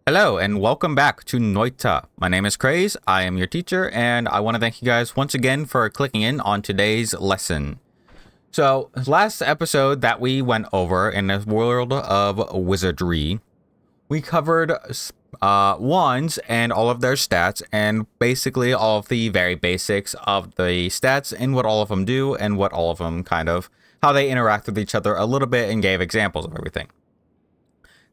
Hello and welcome back to Noita. My name is Craze, I am your teacher, and I want to thank you guys once again for clicking in on today's lesson. So, last episode that we went over in the world of Wizardry, we covered wands and all of their stats, and basically all of the very basics of the stats and what all of them do, and what all of them how they interact with each other a little bit, and gave examples of everything.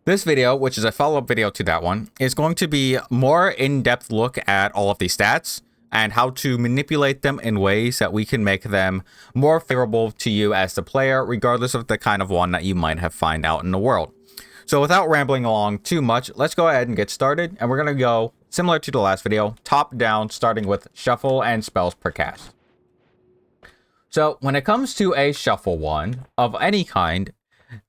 This video, which is a follow-up video to that one, is going to be more in-depth look at all of these stats and how to manipulate them in ways that we can make them more favorable to you as the player, regardless of the kind of one that you might have found out in the world. So without rambling along too much, let's go ahead and get started. And we're going to go, similar to the last video, top down, starting with shuffle and spells per cast. So when it comes to a shuffle wand of any kind,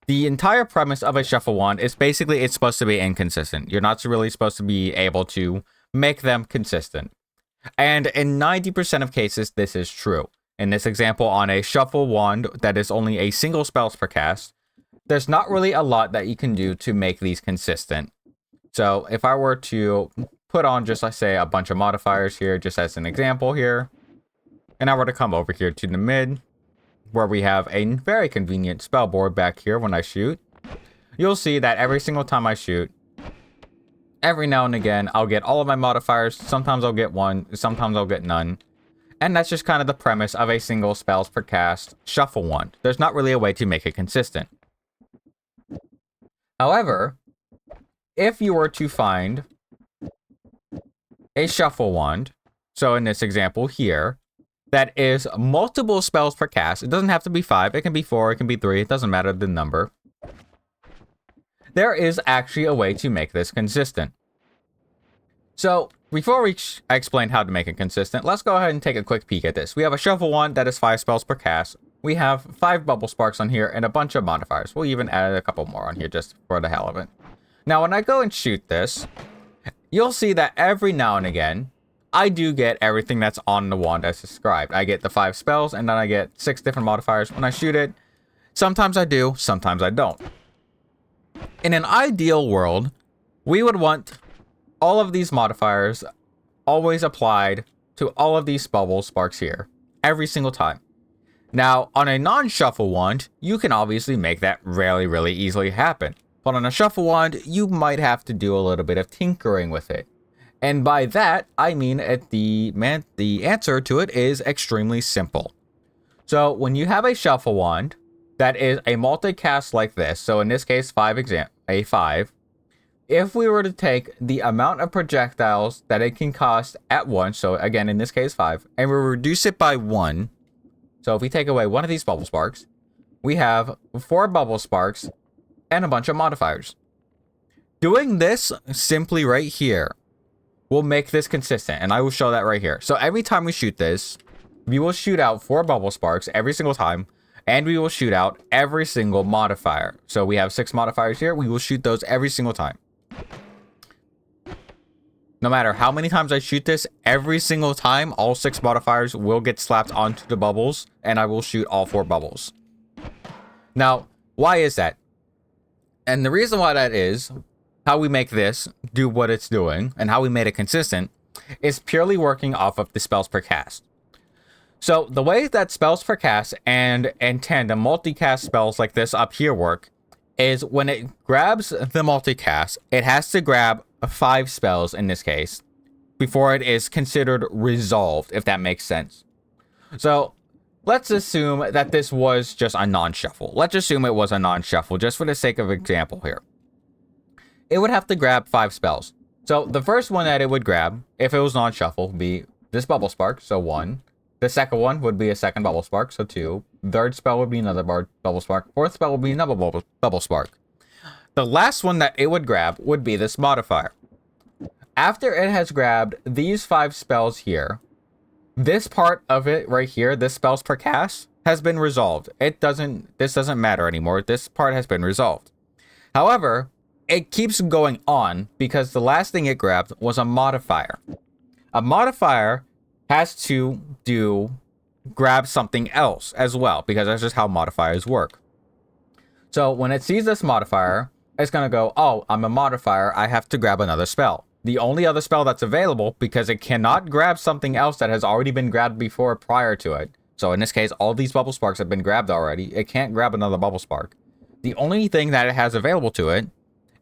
the entire premise of a shuffle wand is basically it's supposed to be inconsistent. You're not really supposed to be able to make them consistent. And in 90% of cases, this is true. In this example, on a shuffle wand that is only a single spells per cast, there's not really a lot that you can do to make these consistent. So if I were to put on just, let's say, a bunch of modifiers here, just as an example here, and I were to come over here to the mid, where we have a very convenient spell board back here when I shoot, you'll see that every single time I shoot, every now and again, I'll get all of my modifiers. Sometimes I'll get one, sometimes I'll get none. And that's just kind of the premise of a single spells per cast shuffle wand. There's not really a way to make it consistent. However, if you were to find a shuffle wand, so in this example here, that is multiple spells per cast. It doesn't have to be 5. It can be 4. It can be 3. It doesn't matter the number. There is actually a way to make this consistent. So before I explain how to make it consistent, let's go ahead and take a quick peek at this. We have a shuffle wand that is 5 spells per cast. We have 5 bubble sparks on here and a bunch of modifiers. We'll even add a couple more on here just for the hell of it. Now when I go and shoot this, you'll see that every now and again, I do get everything that's on the wand as described. I get the 5 spells, and then I get 6 different modifiers when I shoot it. Sometimes I do, sometimes I don't. In an ideal world, we would want all of these modifiers always applied to all of these bubble sparks here, every single time. Now, on a non-shuffle wand, you can obviously make that really easily happen. But on a shuffle wand, you might have to do a little bit of tinkering with it. And by that, I mean the answer to it is extremely simple. So when you have a shuffle wand that is a multicast like this, so in this case, 5, if we were to take the amount of projectiles that it can cost at once, so again, in this case, 5, and we reduce it by 1, so if we take away one of these bubble sparks, we have 4 bubble sparks and a bunch of modifiers. Doing this simply right here will make this consistent, and I will show that right here. So every time we shoot this, we will shoot out 4 bubble sparks every single time, and we will shoot out every single modifier. So we have 6 modifiers here. We will shoot those every single time. No matter how many times I shoot this, every single time, all 6 modifiers will get slapped onto the bubbles, and I will shoot all 4 bubbles. Now, why is that? And the reason why that is, how we make this do what it's doing and how we made it consistent is purely working off of the spells per cast. So the way that spells per cast and in tandem multicast spells like this up here work is when it grabs the multicast, it has to grab 5 spells in this case before it is considered resolved, if that makes sense. So let's assume that this was just a non-shuffle. Let's assume it was a non-shuffle just for the sake of example here. It would have to grab 5 spells. So the first one that it would grab, if it was non-shuffle, would be this bubble spark, so 1. The second one would be a second bubble spark, so 2. Third spell would be another bubble spark. Fourth spell would be another bubble spark. The last one that it would grab would be this modifier. After it has grabbed these 5 spells here, this part of it right here, this spells per cast, has been resolved. This doesn't matter anymore. This part has been resolved. However, it keeps going on because the last thing it grabbed was a modifier. A modifier has to grab something else as well, because that's just how modifiers work. So when it sees this modifier, it's going to go, oh, I'm a modifier. I have to grab another spell. The only other spell that's available, because it cannot grab something else that has already been grabbed before prior to it. So in this case, all these bubble sparks have been grabbed already. It can't grab another bubble spark. The only thing that it has available to it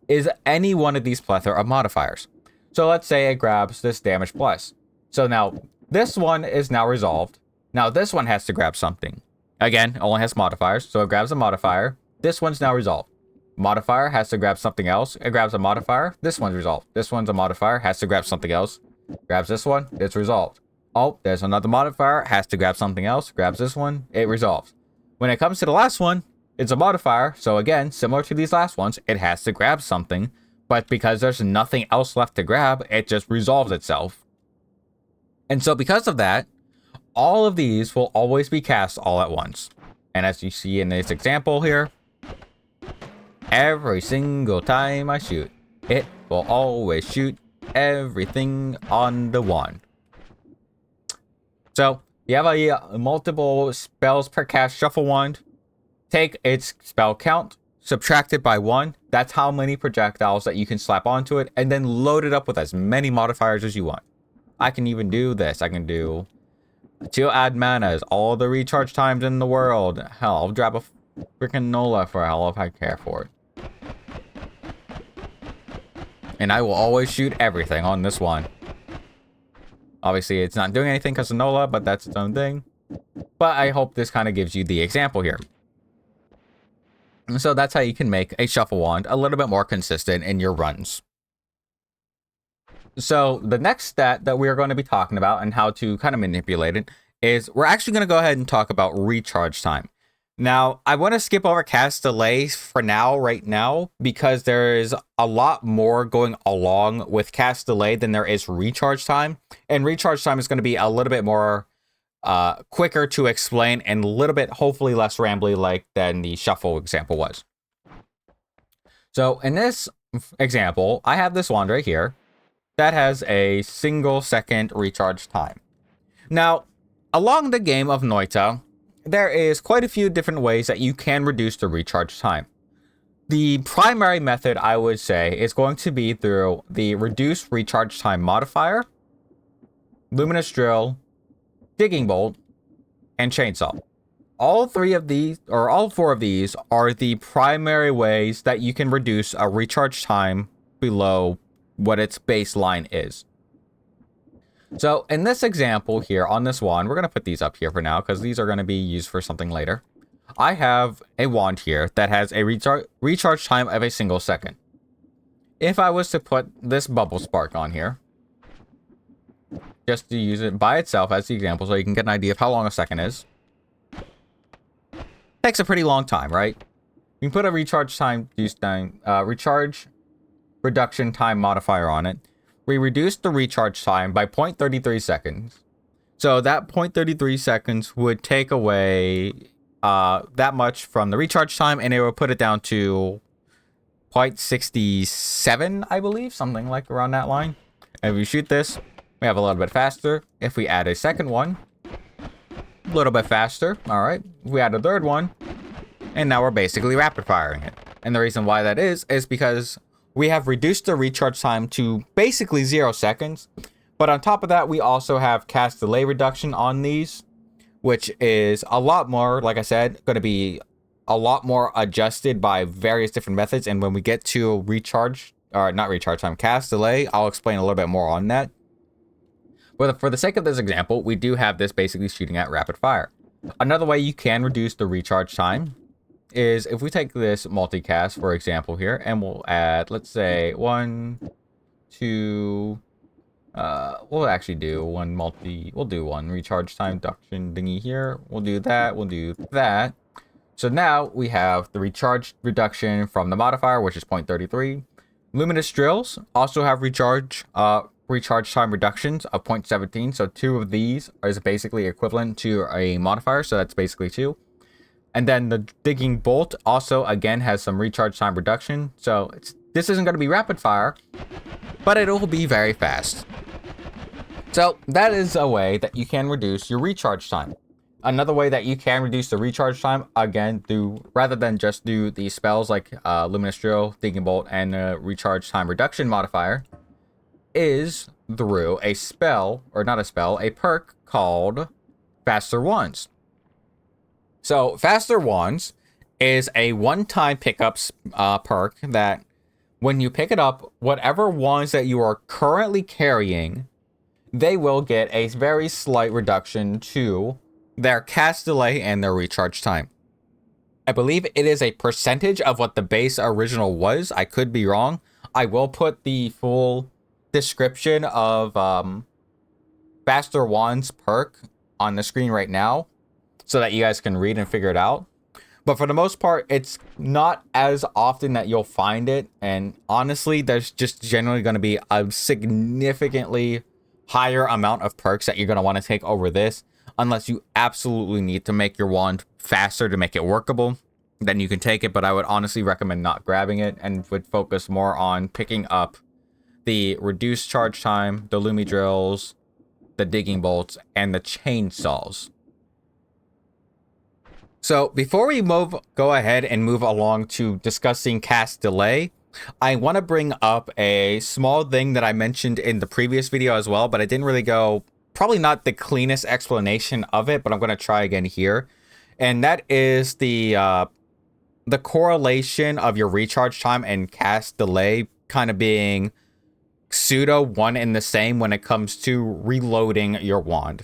is any one of these plethora of modifiers. So let's say it grabs this damage plus. So now this one is now resolved. Now this one has to grab something. Again, it only has modifiers, so it grabs a modifier. This one's now resolved. Modifier has to grab something else. It grabs a modifier. This one's resolved. This one's a modifier, has to grab something else. Grabs this one, it's resolved. Oh, there's another modifier, has to grab something else. Grabs this one, it resolves. When it comes to the last one, it's a modifier. So again, similar to these last ones, it has to grab something. But because there's nothing else left to grab, it just resolves itself. And so because of that, all of these will always be cast all at once. And as you see in this example here, every single time I shoot, it will always shoot everything on the wand. So you have a multiple spells per cast shuffle wand. Take its spell count, subtract it by 1. That's how many projectiles that you can slap onto it, and then load it up with as many modifiers as you want. I can even do this. I can do 2 add manas, all the recharge times in the world. Hell, I'll drop a freaking Nola for hell if I care for it. And I will always shoot everything on this one. Obviously, it's not doing anything because of Nola, but that's its own thing. But I hope this kind of gives you the example here. So that's how you can make a shuffle wand a little bit more consistent in your runs. So the next stat that we're going to be talking about and how to kind of manipulate it is we're actually going to go ahead and talk about recharge time. Now, I want to skip over cast delay for now, right now, because there is a lot more going along with cast delay than there is recharge time. And recharge time is going to be a little bit more quicker to explain and a little bit hopefully less rambly like than the shuffle example was. So in this example, I have this wand right here that has a single second recharge time. Now, along the game of Noita, there is quite a few different ways that you can reduce the recharge time. The primary method, I would say, is going to be through the reduce recharge time modifier, luminous drill, digging bolt, and chainsaw. All 3 of these, or all 4 of these, are the primary ways that you can reduce a recharge time below what its baseline is. So in this example here on this wand, we're going to put these up here for now because these are going to be used for something later. I have a wand here that has a recharge time of a single second. If I was to put this bubble spark on here, just to use it by itself as the example so you can get an idea of how long a second is. Takes a pretty long time, right? You can put a recharge reduction time modifier on it. We reduced the recharge time by 0.33 seconds. So that 0.33 seconds would take away that much from the recharge time, and it would put it down to 0.67, I believe, something like around that line. And if we shoot this, we have a little bit faster. If we add a second one, a little bit faster. All right. If we add a third one, and now we're basically rapid firing it. And the reason why that is because we have reduced the recharge time to basically 0 seconds. But on top of that, we also have cast delay reduction on these, which is a lot more, like I said, going to be a lot more adjusted by various different methods. And when we get to cast delay, I'll explain a little bit more on that. But for the sake of this example, we do have this basically shooting at rapid fire. Another way you can reduce the recharge time is if we take this multicast, for example, here, and we'll add, let's say, 1, 2, we'll actually do we'll do one recharge time reduction thingy here. We'll do that. So now we have the recharge reduction from the modifier, which is 0.33. Luminous drills also have recharge time reductions of 0.17. So 2 of these is basically equivalent to a modifier. So that's basically 2. And then the digging bolt also, again, has some recharge time reduction. So this isn't going to be rapid fire, but it'll be very fast. So that is a way that you can reduce your recharge time. Another way that you can reduce the recharge time, again, rather than just do the spells like Luminous Drill, Digging Bolt, and recharge time reduction modifier, is through a spell, or not a spell, a perk called Faster Wands. So Faster Wands is a one-time pickups perk that when you pick it up, whatever wands that you are currently carrying, they will get a very slight reduction to their cast delay and their recharge time. I believe it is a percentage of what the base original was. I could be wrong. I will put the full description of Faster Wands perk on the screen right now so that you guys can read and figure it out. But for the most part, it's not as often that you'll find it. And honestly, there's just generally going to be a significantly higher amount of perks that you're going to want to take over this. Unless you absolutely need to make your wand faster to make it workable, then you can take it. But I would honestly recommend not grabbing it and would focus more on picking up the reduced charge time, the Lumi Drills, the Digging Bolts, and the Chainsaws. So before we go ahead and move along to discussing cast delay, I want to bring up a small thing that I mentioned in the previous video as well, but I didn't really go, probably not the cleanest explanation of it, but I'm going to try again here. And that is the correlation of your recharge time and cast delay kind of being pseudo one and the same when it comes to reloading your wand.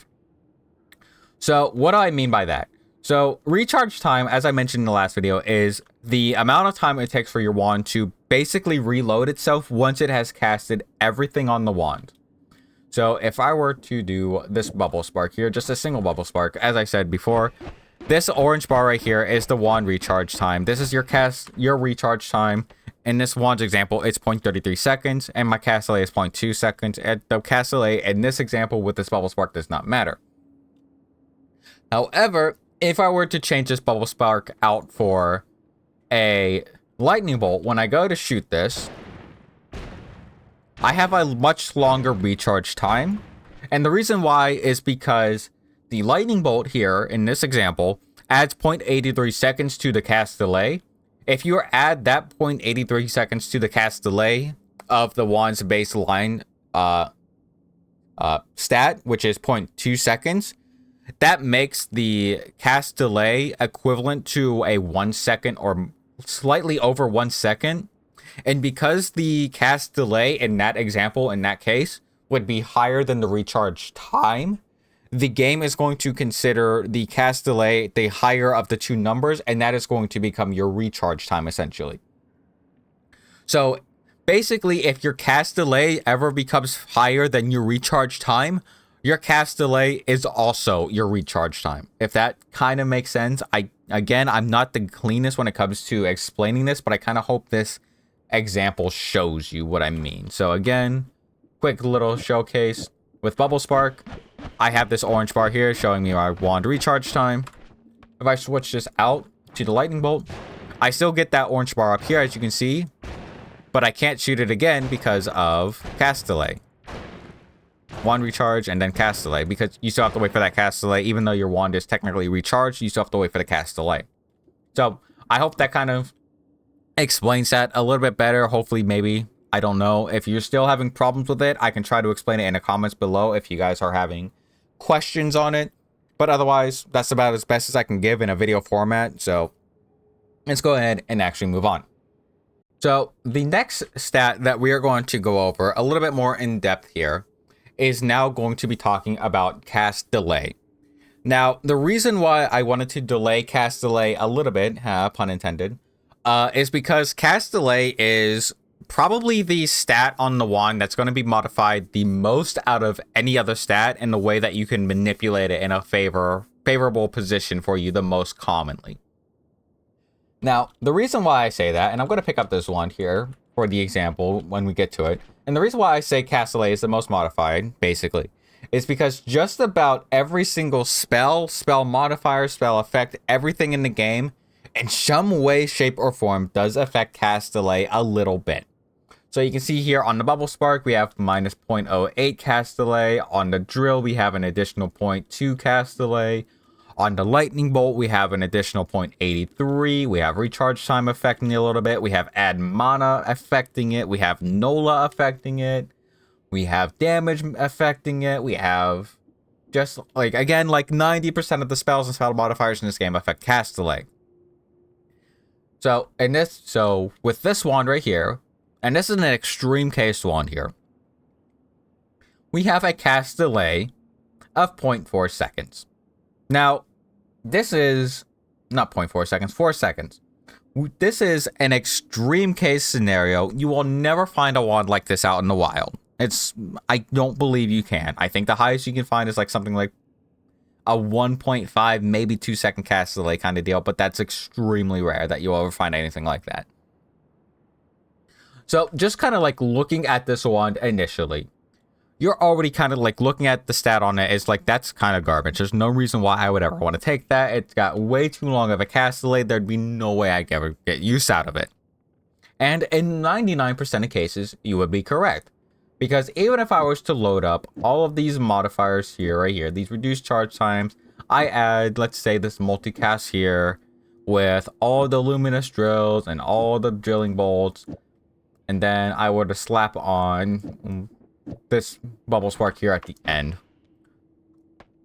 So what do I mean by that? So recharge time, as I mentioned in the last video, is the amount of time it takes for your wand to basically reload itself once it has casted everything on the wand. So if I were to do this bubble spark here, just a single bubble spark, as I said before, this orange bar right here is the wand recharge time. This is your recharge time. In this wand's example, it's 0.33 seconds, and my cast delay is 0.2 seconds. And the cast delay in this example with this bubble spark does not matter. However, if I were to change this bubble spark out for a lightning bolt, when I go to shoot this, I have a much longer recharge time. And the reason why is because the lightning bolt here in this example adds 0.83 seconds to the cast delay. If you add that 0.83 seconds to the cast delay of the wand's baseline stat, which is 0.2 seconds, that makes the cast delay equivalent to a 1 second or slightly over 1 second. And because the cast delay in that example, in that case, would be higher than the recharge time, the game is going to consider the cast delay the higher of the two numbers, and that is going to become your recharge time, essentially. So basically, if your cast delay ever becomes higher than your recharge time, your cast delay is also your recharge time. If that kind of makes sense. I'm not the cleanest when it comes to explaining this, but I kind of hope this example shows you what I mean. So again, quick little showcase with Bubble Spark. I have this orange bar here showing me my wand recharge time. If I switch this out to the lightning bolt, I still get that orange bar up here, as you can see, but I can't shoot it again because of cast delay. Wand recharge and then cast delay, because you still have to wait for that cast delay. Even though your wand is technically recharged, you still have to wait for the cast delay. So I hope that kind of explains that a little bit better. Hopefully, maybe, I don't know. If you're still having problems with it, I can try to explain it in the comments below if you guys are having questions on it. But otherwise, that's about as best as I can give in a video format. So let's go ahead and actually move on. So the next stat that we are going to go over a little bit more in depth here is now going to be talking about cast delay. Now, the reason why I wanted to delay cast delay a little bit, pun intended, is because cast delay is probably the stat on the wand that's going to be modified the most out of any other stat in the way that you can manipulate it in a favorable position for you the most commonly. Now, the reason why I say that, and I'm going to pick up this wand here for the example when we get to it, and the reason why I say cast delay is the most modified, basically, is because just about every single spell modifier, spell effect, everything in the game, in some way, shape, or form, does affect cast delay a little bit. So you can see here on the Bubble Spark, we have minus 0.08 cast delay. On the Drill, we have an additional 0.2 cast delay. On the lightning bolt, we have an additional 0.83. We have recharge time affecting it a little bit. We have add mana affecting it. We have Nola affecting it. We have damage affecting it. We have just like, again, like 90% of the spells and spell modifiers in this game affect cast delay. So with this wand right here, and this is an extreme case wand here, we have a cast delay of 0.4 seconds. Now, this is not 0.4 seconds, 4 seconds. This is an extreme case scenario. You will never find a wand like this out in the wild. I don't believe you can. I think the highest you can find is like something like a 1.5, maybe 2 second cast delay kind of deal, but that's extremely rare that you'll ever find anything like that. So just kind of like looking at this wand initially, you're already kind of like looking at the stat on it. It's like, that's kind of garbage. There's no reason why I would ever want to take that. It's got way too long of a cast delay. There'd be no way I could ever get use out of it. And in 99% of cases, you would be correct. Because even if I was to load up all of these modifiers here, right here, these reduced charge times, I add, let's say, this multicast here with all the luminous drills and all the drilling bolts, and then I were to slap on this bubble spark here at the end.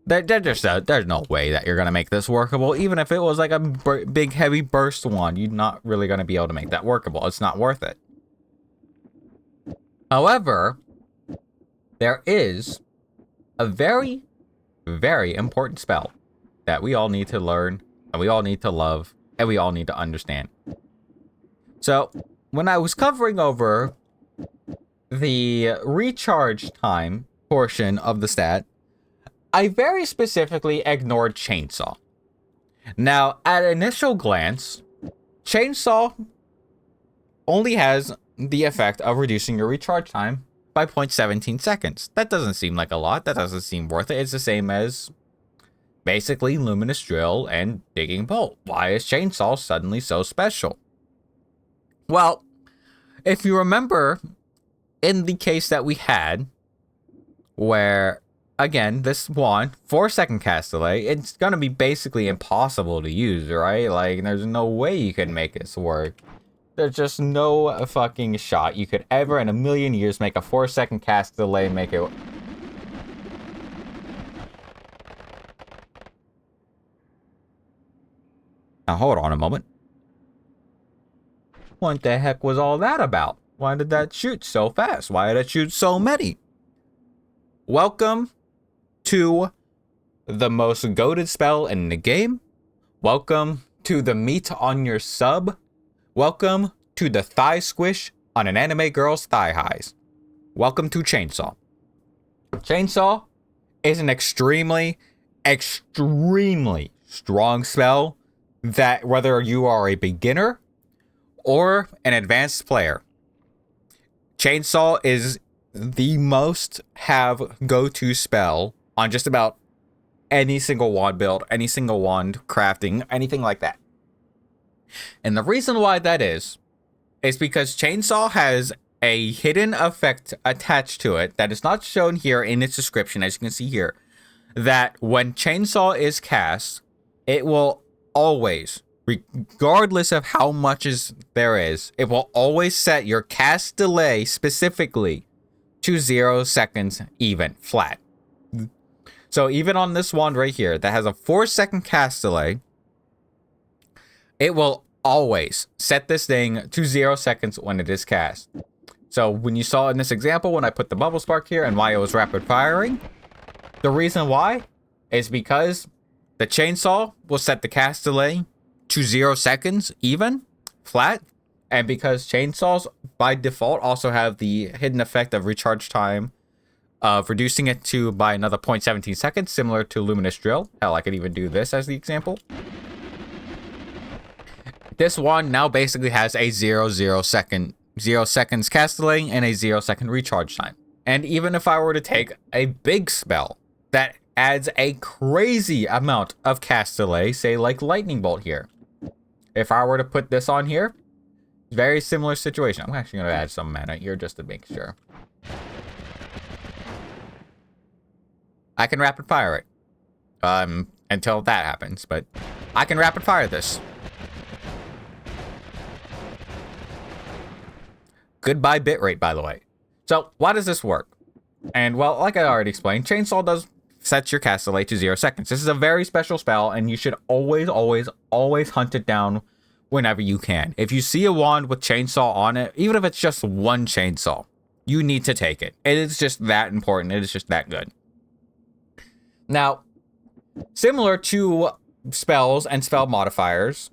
There's no way that you're going to make this workable. Even if it was like a big heavy burst one, you're not really going to be able to make that workable. It's not worth it. However, there is a very, very important spell that we all need to learn, and we all need to love, and we all need to understand. So, when I was covering over the recharge time portion of the stat, I very specifically ignored Chainsaw. Now, at initial glance, Chainsaw only has the effect of reducing your recharge time by 0.17 seconds. That doesn't seem like a lot. That doesn't seem worth it. It's the same as basically Luminous Drill and Digging Bolt. Why is Chainsaw suddenly so special? Well, if you remember in the case that we had, where, again, this wand, 4-second cast delay, it's going to be basically impossible to use, right? Like, there's no way you can make this work. There's just no fucking shot you could ever in a million years make a 4-second cast delay make it. Now, hold on a moment. What the heck was all that about? Why did that shoot so fast? Why did it shoot so many? Welcome to the most goated spell in the game. Welcome to the meat on your sub. Welcome to the thigh squish on an anime girl's thigh highs. Welcome to Chainsaw. Chainsaw is an extremely, extremely strong spell that whether you are a beginner or an advanced player, Chainsaw is the most have go-to spell on just about any single wand build, any single wand crafting, anything like that. And the reason why that is because Chainsaw has a hidden effect attached to it that is not shown here in its description, as you can see here, that when Chainsaw is cast, it will always, regardless of how much there is, it will always set your cast delay specifically to 0 seconds even, flat. So even on this wand right here that has a 4-second cast delay, it will always set this thing to 0 seconds when it is cast. So when you saw in this example, when I put the bubble spark here and why it was rapid firing, the reason why is because the Chainsaw will set the cast delay to 0 seconds even, flat. And because Chainsaws by default also have the hidden effect of recharge time of reducing it to by another 0.17 seconds, similar to Luminous Drill. Hell, I could even do this as the example. This one now basically has a 0 seconds cast delay and a 0 second recharge time. And even if I were to take a big spell that adds a crazy amount of cast delay, say like Lightning Bolt here, if I were to put this on here, very similar situation. I'm actually going to add some mana here just to make sure. I can rapid fire it. until that happens, but I can rapid fire this. Goodbye bitrate, by the way. So why does this work? And well, like I already explained, Chainsaw does set your cast delay to 0 seconds. This is a very special spell, and you should always, always, always hunt it down whenever you can. If you see a wand with Chainsaw on it, even if it's just one Chainsaw, you need to take it. It is just that important. It is just that good. Now, similar to spells and spell modifiers,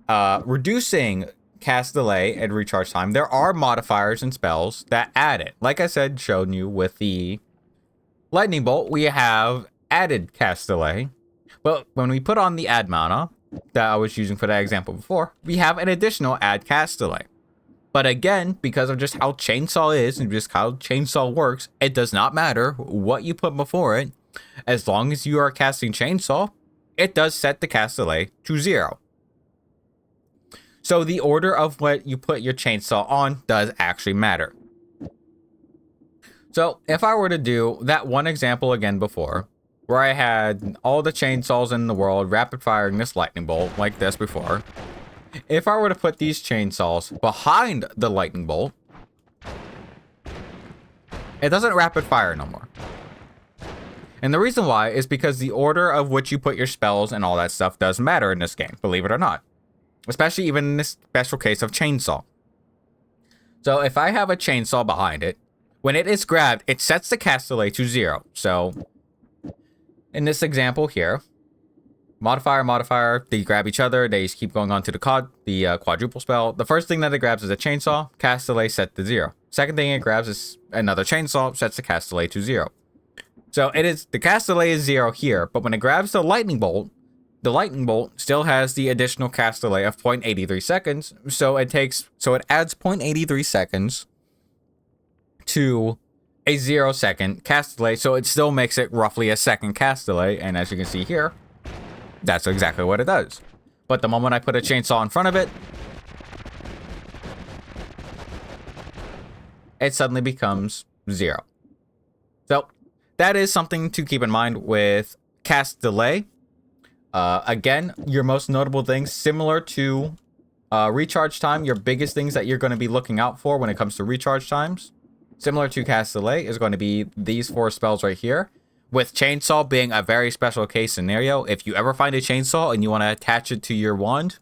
reducing cast delay and recharge time, there are modifiers and spells that add it. Like I said, shown you with the lightning bolt, we have added cast delay. But when we put on the add mana that I was using for that example before, we have an additional add cast delay. But again, because of just how Chainsaw is and just how Chainsaw works, it does not matter what you put before it. As long as you are casting Chainsaw, it does set the cast delay to 0. So the order of what you put your Chainsaw on does actually matter. So if I were to do that one example again before, where I had all the chainsaws in the world rapid firing this lightning bolt like this before, if I were to put these chainsaws behind the lightning bolt, it doesn't rapid fire no more. And the reason why is because the order of which you put your spells and all that stuff does matter in this game, believe it or not. Especially even in this special case of chainsaw. So if I have a chainsaw behind it, when it is grabbed, it sets the cast delay to 0. So in this example here, modifier, they grab each other, they just keep going on to the quadruple spell. The first thing that it grabs is a chainsaw, cast delay set to 0. Second thing it grabs is another chainsaw, sets the cast delay to 0. So the cast delay is 0 here, but when it grabs the lightning bolt still has the additional cast delay of 0.83 seconds. So it adds 0.83 seconds to a 0 second cast delay. So it still makes it roughly a second cast delay. And as you can see here, that's exactly what it does. But the moment I put a chainsaw in front of it, it suddenly becomes 0. So that is something to keep in mind with cast delay. Again, your most notable things, similar to recharge time, your biggest things that you're going to be looking out for when it comes to recharge times, similar to cast delay, is going to be these 4 spells right here. With chainsaw being a very special case scenario, if you ever find a chainsaw and you want to attach it to your wand,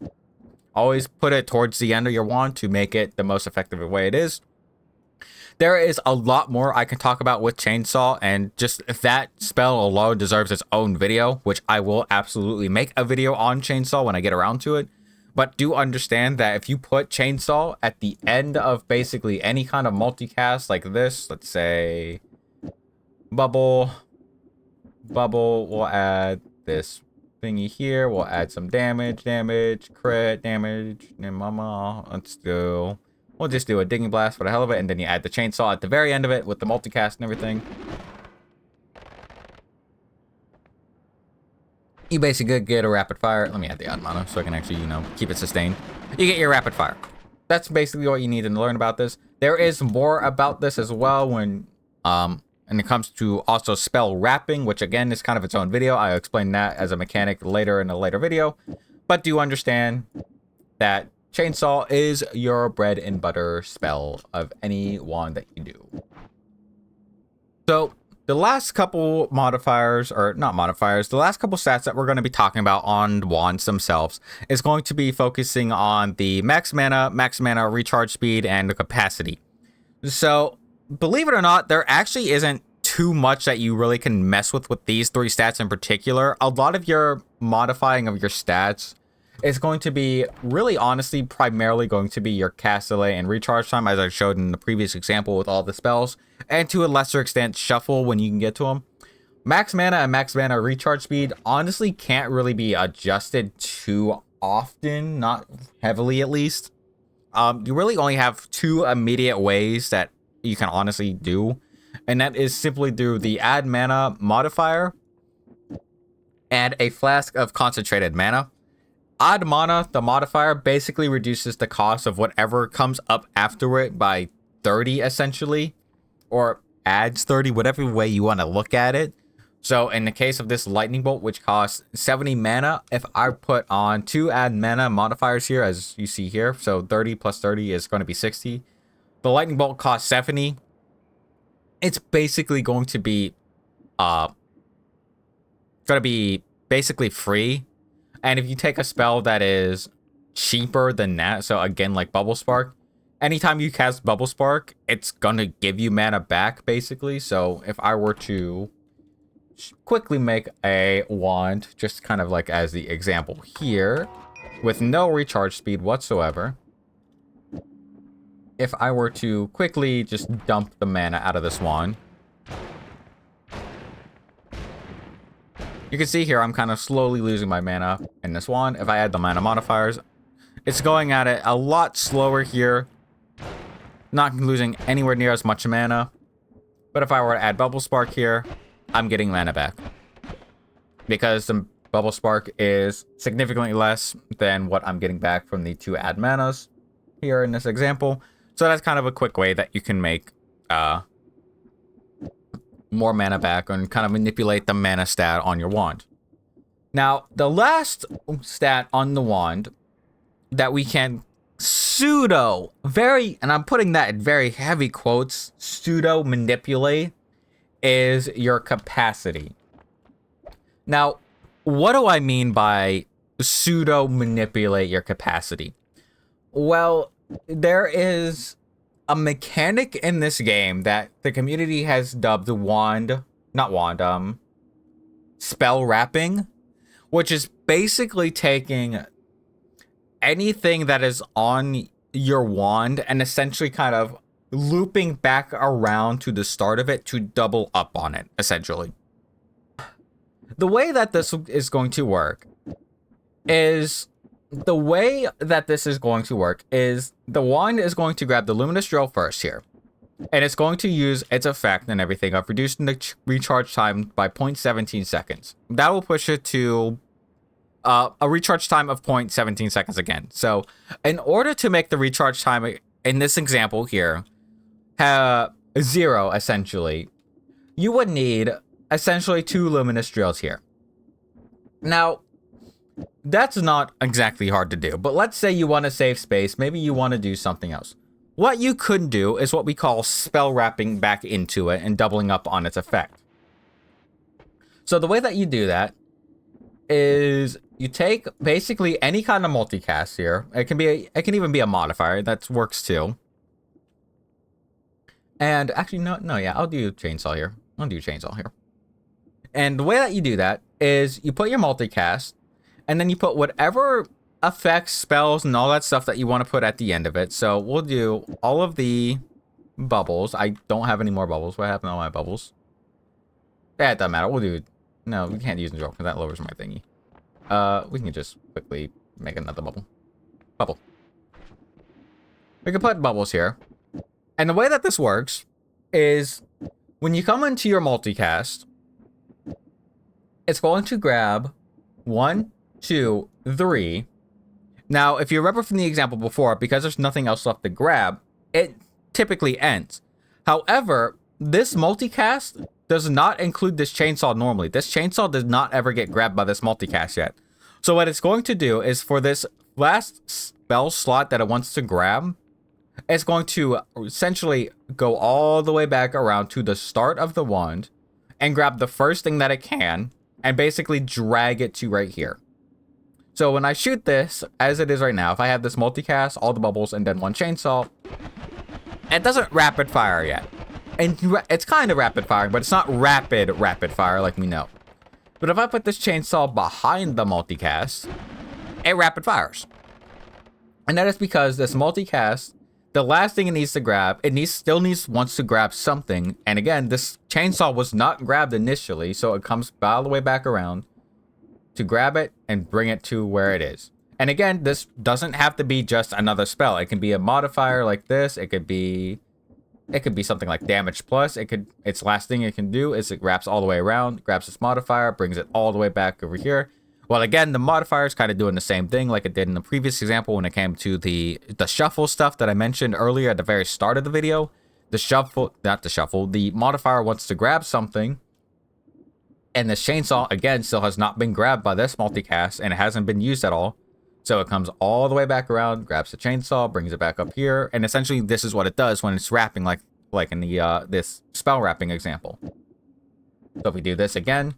always put it towards the end of your wand to make it the most effective way it is. There is a lot more I can talk about with chainsaw, and just that spell alone deserves its own video, which I will absolutely make a video on chainsaw when I get around to it. But do understand that if you put chainsaw at the end of basically any kind of multicast like this, let's say bubble, we'll add this thingy here, we'll add some damage, crit damage, and we'll just do a digging blast for the hell of it, and then you add the chainsaw at the very end of it with the multicast and everything. You basically get a rapid fire. Let me add the odd mana so I can actually, keep it sustained. You get your rapid fire. That's basically what you need to learn about this. There is more about this as well when it comes to also spell wrapping, which again is kind of its own video. I'll explain that as a mechanic later in a later video. But do understand that chainsaw is your bread and butter spell of any wand that you do. So the last couple the last couple stats that we're going to be talking about on wands themselves is going to be focusing on the max mana, recharge speed, and the capacity. So believe it or not, there actually isn't too much that you really can mess with these 3 stats in particular. A lot of your modifying of your stats is going to be really honestly primarily going to be your cast delay and recharge time, as I showed in the previous example with all the spells, and to a lesser extent shuffle when you can get to them. Max mana and max mana recharge speed honestly can't really be adjusted too often, not heavily at least. You really only have 2 immediate ways that you can honestly do, and that is simply through the add mana modifier and a flask of concentrated mana. Odd mana, the modifier, basically reduces the cost of whatever comes up after it by 30 essentially, or adds 30, whatever way you want to look at it. So in the case of this lightning bolt, which costs 70 mana, if I put on 2 add mana modifiers here, as you see here, so 30 plus 30 is going to be 60. The lightning bolt costs 70. It's basically going to be basically free. And if you take a spell that is cheaper than that, so again, like Bubble Spark, anytime you cast Bubble Spark, it's gonna give you mana back, basically. So if I were to quickly make a wand, just kind of like as the example here, with no recharge speed whatsoever, if I were to quickly just dump the mana out of this wand, you can see here I'm kind of slowly losing my mana in this wand. If I add the mana modifiers, it's going at it a lot slower here, not losing anywhere near as much mana. But if I were to add Bubble Spark here, I'm getting mana back, because the Bubble Spark is significantly less than what I'm getting back from the 2 add manas here in this example. So that's kind of a quick way that you can make more mana back and kind of manipulate the mana stat on your wand. Now, the last stat on the wand that we can and I'm putting that in very heavy quotes, pseudo manipulate, is your capacity. Now, what do I mean by pseudo manipulate your capacity? Well, there is a mechanic in this game that the community has dubbed spell wrapping, which is basically taking anything that is on your wand and essentially kind of looping back around to the start of it to double up on it, essentially. The way that this is going to work is the wand is going to grab the Luminous Drill first here, and it's going to use its effect and everything of reducing the recharge time by 0.17 seconds. That will push it to a recharge time of 0.17 seconds again. So in order to make the recharge time in this example here 0, essentially, you would need essentially 2 Luminous Drills here. Now, that's not exactly hard to do, but let's say you want to save space. Maybe you want to do something else. What you could do is what we call spell wrapping back into it and doubling up on its effect. So the way that you do that is you take basically any kind of multicast here. It can even be a modifier. That works too. And actually, yeah, I'll do chainsaw here. And the way that you do that is you put your multicast, and then you put whatever effects, spells, and all that stuff that you want to put at the end of it. So we'll do all of the bubbles. I don't have any more bubbles. What happened to all my bubbles? That doesn't matter. We'll do... No, we can't use the drill because that lowers my thingy. We can just quickly make another bubble. We can put bubbles here. And the way that this works is when you come into your multicast, it's going to grab 1, 2, 3. Now, if you remember from the example before, because there's nothing else left to grab, it typically ends. However, this multicast does not include this chainsaw normally. This chainsaw does not ever get grabbed by this multicast yet. So what it's going to do is for this last spell slot that it wants to grab, it's going to essentially go all the way back around to the start of the wand and grab the first thing that it can and basically drag it to right here. So when I shoot this, as it is right now, if I have this multicast, all the bubbles, and then 1 chainsaw, it doesn't rapid fire yet. And it's kind of rapid firing, but it's not rapid fire like we know. But if I put this chainsaw behind the multicast, it rapid fires. And that is because this multicast, the last thing it needs to grab, wants to grab something. And again, this chainsaw was not grabbed initially, so it comes all the way back around to grab it and bring it to where it is. And again, this doesn't have to be just another spell. It can be a modifier like this. It could be something like damage plus. Its last thing it can do is it wraps all the way around, grabs this modifier, brings it all the way back over here. Well, again, the modifier is kind of doing the same thing like it did in the previous example when it came to the shuffle stuff that I mentioned earlier at the very start of the video. The modifier wants to grab something, And this chainsaw, again, still has not been grabbed by this multicast, and it hasn't been used at all. So it comes all the way back around, grabs the chainsaw, brings it back up here, and essentially this is what it does when it's wrapping, like in the this spell wrapping example. So if we do this again,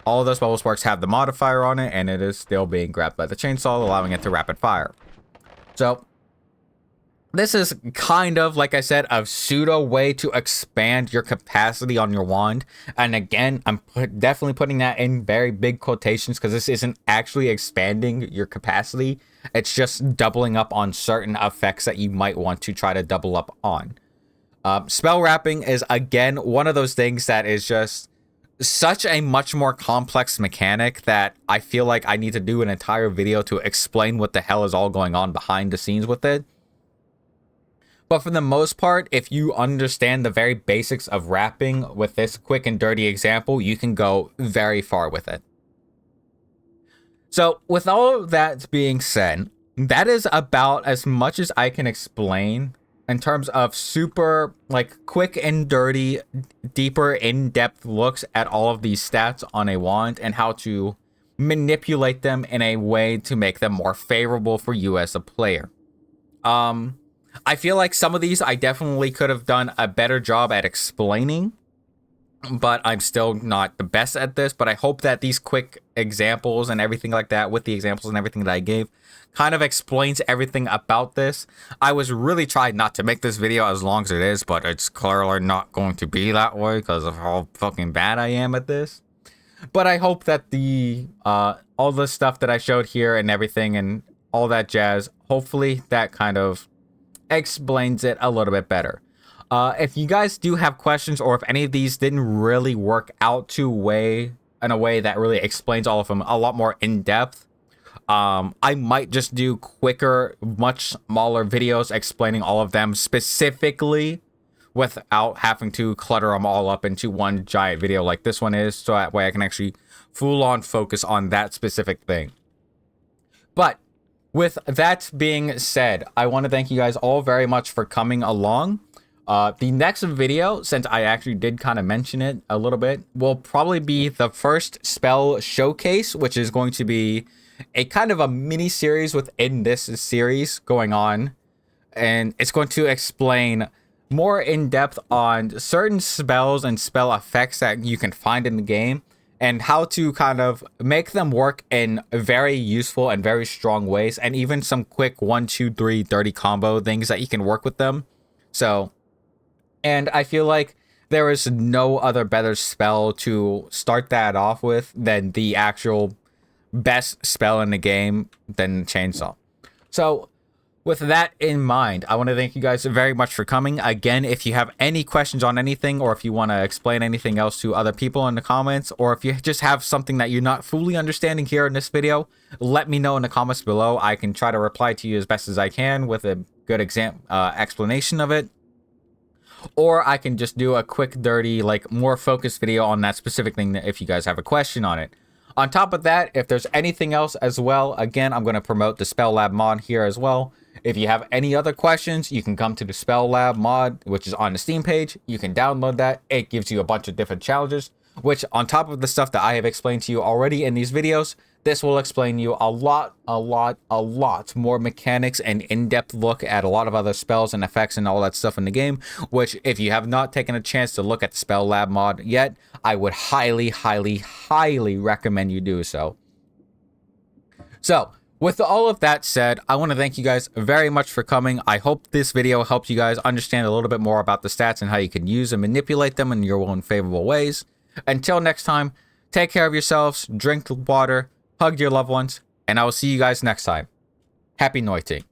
all of those bubble sparks have the modifier on it, and it is still being grabbed by the chainsaw, allowing it to rapid fire. So this is kind of, like I said, a pseudo way to expand your capacity on your wand. And again, I'm definitely putting that in very big quotations because this isn't actually expanding your capacity. It's just doubling up on certain effects that you might want to try to double up on. Spell wrapping is, again, one of those things that is just such a much more complex mechanic that I feel like I need to do an entire video to explain what the hell is all going on behind the scenes with it. But for the most part, if you understand the very basics of wrapping with this quick and dirty example, you can go very far with it. So with all of that being said, that is about as much as I can explain in terms of super, like, quick and dirty, deeper, in-depth looks at all of these stats on a wand and how to manipulate them in a way to make them more favorable for you as a player. I feel like some of these I definitely could have done a better job at explaining, but I'm still not the best at this. But I hope that these quick examples and everything like that, with the examples and everything that I gave, kind of explains everything about this. I was really trying not to make this video as long as it is, but it's clearly not going to be that way because of how fucking bad I am at this. But I hope that the all the stuff that I showed here and everything and all that jazz, hopefully that kind of explains it a little bit better. If you guys do have questions, or if any of these didn't really work out in a way that really explains all of them a lot more in depth, I might just do quicker, much smaller videos explaining all of them specifically without having to clutter them all up into one giant video like this one is, so that way I can actually full on focus on that specific thing. But with that being said, I want to thank you guys all very much for coming along. The next video, since I actually did kind of mention it a little bit, will probably be the first spell showcase, which is going to be a kind of a mini series within this series going on. And it's going to explain more in depth on certain spells and spell effects that you can find in the game, and how to kind of make them work in very useful and very strong ways, and even some quick 1, 2, 3 dirty combo things that you can work with them. So, and I feel like there is no other better spell to start that off with than the actual best spell in the game than Chainsaw. So with that in mind, I want to thank you guys very much for coming. Again, if you have any questions on anything, or if you want to explain anything else to other people in the comments, or if you just have something that you're not fully understanding here in this video, let me know in the comments below. I can try to reply to you as best as I can with a good explanation of it. Or I can just do a quick, dirty, like, more focused video on that specific thing if you guys have a question on it. On top of that, if there's anything else as well, again, I'm going to promote the Spell Lab mod here as well. If you have any other questions, you can come to the Spell Lab mod, which is on the Steam page. You can download that. It gives you a bunch of different challenges, which on top of the stuff that I have explained to you already in these videos, this will explain you a lot more mechanics and in-depth look at a lot of other spells and effects and all that stuff in the game, which if you have not taken a chance to look at the Spell Lab mod yet, I would highly recommend you do so. So, with all of that said, I want to thank you guys very much for coming. I hope this video helped you guys understand a little bit more about the stats and how you can use and manipulate them in your own favorable ways. Until next time, take care of yourselves, drink water, hug your loved ones, and I will see you guys next time. Happy Noiting.